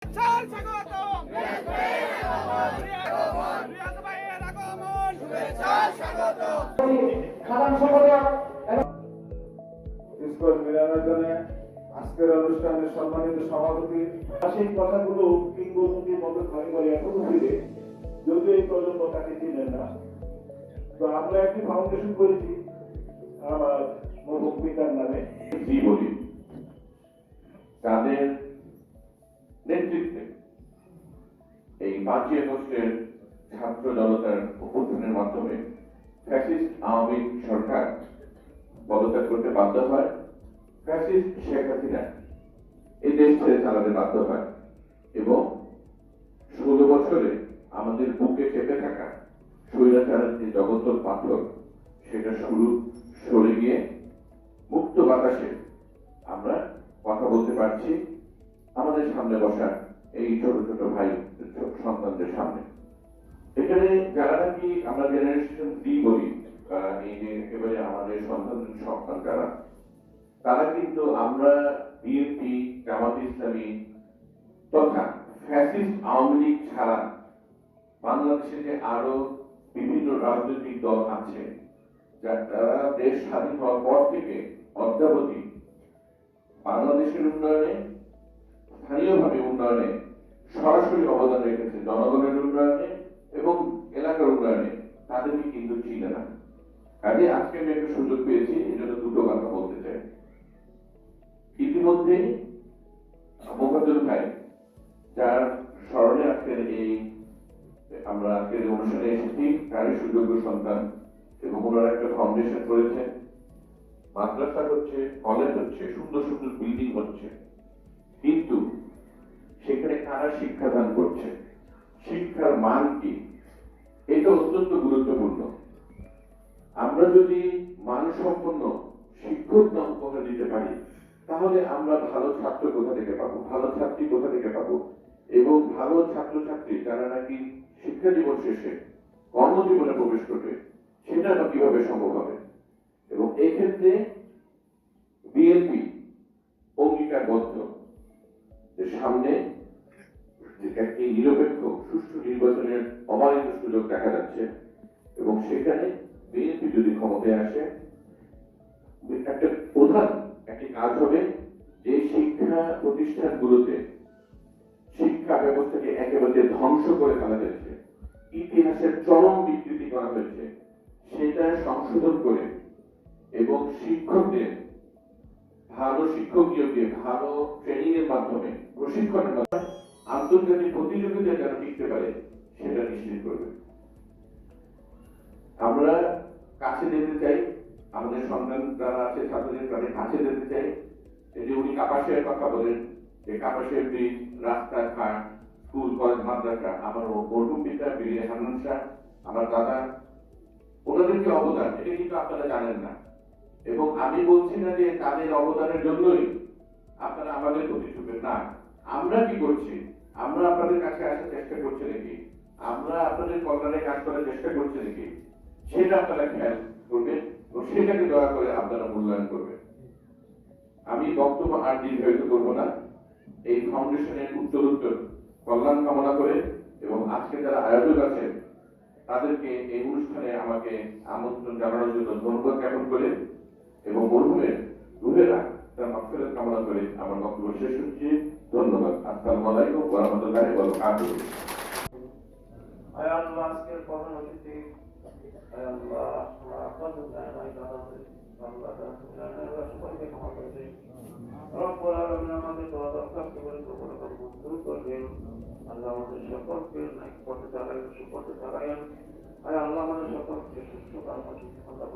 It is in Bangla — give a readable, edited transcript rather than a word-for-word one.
স্বাগতম রিয়াজ ভাইয়ের আগমন শুভেচ্ছা স্বাগতম সাধারণ সম্পাদক স্কুল মিলনায়তনে আজকের অনুষ্ঠানের সম্মানিত সভাপতি সেই কথাগুলো কিংবদন্তির মতো ঘরে ঘরে এখনো ফিরে যদিও এই প্রজন্ম তাকে চিনেন না। তো আমরা একটি ফাউন্ডেশন করেছি আমার মহবুব পিতার নামে বলি তাদের নেতৃত্বে এই 5ই আগস্টের ছাত্র জনতার অভ্যুত্থানের মাধ্যমে ফ্যাসিস্ট আওয়ামী সরকার পদত্যাগ করতে বাধ্য হয়। ফ্যাসিস্ট শেখ হাসিনা এই দেশ ছেড়ে চালাতে বাধ্য হয় এবং 16 বছরে আমাদের বুকে চেপে থাকা স্বৈরাচারের যে জগদ্দল পাথর সেটা সরে গিয়ে মুক্ত বাতাসে আমরা কথা বলতে পারছি আমাদের সামনে বসা এই ছোট ছোট ভাই সন্তানদের সামনে। এখানে যারা নাকি আমরা জেনারেশন ডি বলি, এই যে একেবারে আমাদের সন্তান যারা, তারা কিন্তু আমরা বিএনপি, জামাত ইসলামী তথা ফ্যাসিস্ট আওয়ামী লীগ ছাড়া বাংলাদেশে যে আরো বিভিন্ন রাজনৈতিক দল আছে যারা দেশ স্বাধীন হওয়ার পর থেকে অদ্যাবধি বাংলাদেশের উন্নয়নে, স্থানীয়ভাবে উন্নয়নে সরাসরি অবদান রেখেছে, জনগণের উন্নয়নে এবং এলাকার উন্নয়নে, তাদেরকে কিন্তু চিনে না। কাজে আজকে আমি একটা সুযোগ পেয়েছি, এই জন্য দুটো কথা বলতে চাই। ইতিমধ্যে মোফাজ্জল ভাই, যার স্মরণে আজকের এই আমরা আজকের অনুষ্ঠানে এসেছি, তারই সুযোগ্য সন্তান এবং ওনারা একটা ফাউন্ডেশন করেছেন, মাদ্রাসা হচ্ছে, কলেজ হচ্ছে, সুন্দর সুন্দর বিল্ডিং হচ্ছে, কিন্তু সেখানে কারা শিক্ষাদান করছে, শিক্ষার মান কি, এটা অত্যন্ত গুরুত্বপূর্ণ। আমরা যদি মানসম্পন্ন শিক্ষক না উপহার দিতে পারি, তাহলে আমরা ভালো ছাত্র কোথা থেকে পাবো, ভালো ছাত্রী কোথা থেকে পাবো, এবং ভালো ছাত্রছাত্রী যারা নাকি শিক্ষা জীবন শেষে কর্মজীবনে প্রবেশ করবে, সেটা বা কিভাবে সম্ভব হবে। এবং এই ক্ষেত্রে বিএনপি অঙ্গীকারবদ্ধ যে সামনে একটি নিরপেক্ষ সুষ্ঠু নির্বাচনের অবারিত সুযোগ দেখা যাচ্ছে এবং সেখানে বিএনপি যদি ক্ষমতায় আসে, একটা প্রধান একটি কাজ হবে যে শিক্ষা প্রতিষ্ঠানগুলোতে শিক্ষা ব্যবস্থাকে একেবারে ধ্বংস করে ফেলা হয়েছে, ইতিহাসের চরম বিকৃতি করা হয়েছে, সেটা সংশোধন করে এবং শিক্ষকদের ভালো শিক্ষক নিয়োগে, ভালো ট্রেনিং এর মাধ্যমে, প্রশিক্ষণের মাধ্যমে আন্তর্জাতিক প্রতিযোগিতা যেন টিকতে পারে সেটা নিশ্চিত করবে। আমরা কাছে যেতে চাই, আমাদের সন্তান যারা আছে ছাত্রদের তাদের কাছে যেতে চাই। এই যে উনি কাপাসের কথা বলেন, যে কাপাসের ব্রিজ, রাস্তাঘাট, স্কুল, কলেজ, মাদ্রাসা, আমার মরহুম পিতা বীর হান্নান শাহ, আমার দাদা, ওনাদের যে অবদান, এটা কিন্তু আপনারা জানেন না। এবং আমি বলছি না যে তাদের অবদানের জন্যই আপনারা আমাদের প্রতি ঝুঁকবেন, না। আমরা কি করছি, আমরা আপনাদের কাছে আসার চেষ্টা করছি নাকি, আমরা আপনাদের কল্যাণে কাজ করার চেষ্টা করছি নাকি, সেটা আপনারা খেয়াল করবেন এবং সেটাকে দয়া করে আপনারা মূল্যায়ন করবেন। আমি বক্তব্য আর দীর্ঘায়িত করবো না। এই ফাউন্ডেশনের উত্তরোত্তর কল্যাণ কামনা করে এবং আজকে যারা আয়োজক আছেন তাদেরকে এই অনুষ্ঠানে আমাকে আমন্ত্রণ জানানোর জন্য ধন্যবাদ জ্ঞাপন করে এবং মরহুমের রুহেরা তার মাগফিরাত কামনা করে আমার বক্তব্য শেষ হচ্ছে। ধন্যবাদ। আসসালামু আলাইকুম ওয়া রাহমাতুল্লাহি ওয়া বারাকাতুহু। আয় আল্লাহ, আজকের প্রধান অতিথি আয় আল্লাহ, আমরা আপনাদের জানাই আল্লাহ তাআলা সবাইকে ক্ষমা করে দিন। রব্বুল আলামিন আমাদের দোয়া দরখাস্ত করে কবুল করে মঞ্জুর করবেন। আল্লাহ আমাদের সকলকে ন্যায় পথে চালাবেন, সুপথে চালাবেন। আয় আল্লাহ আমাদের সকলকে সুস্থ কর্মসূচি আল্লাহ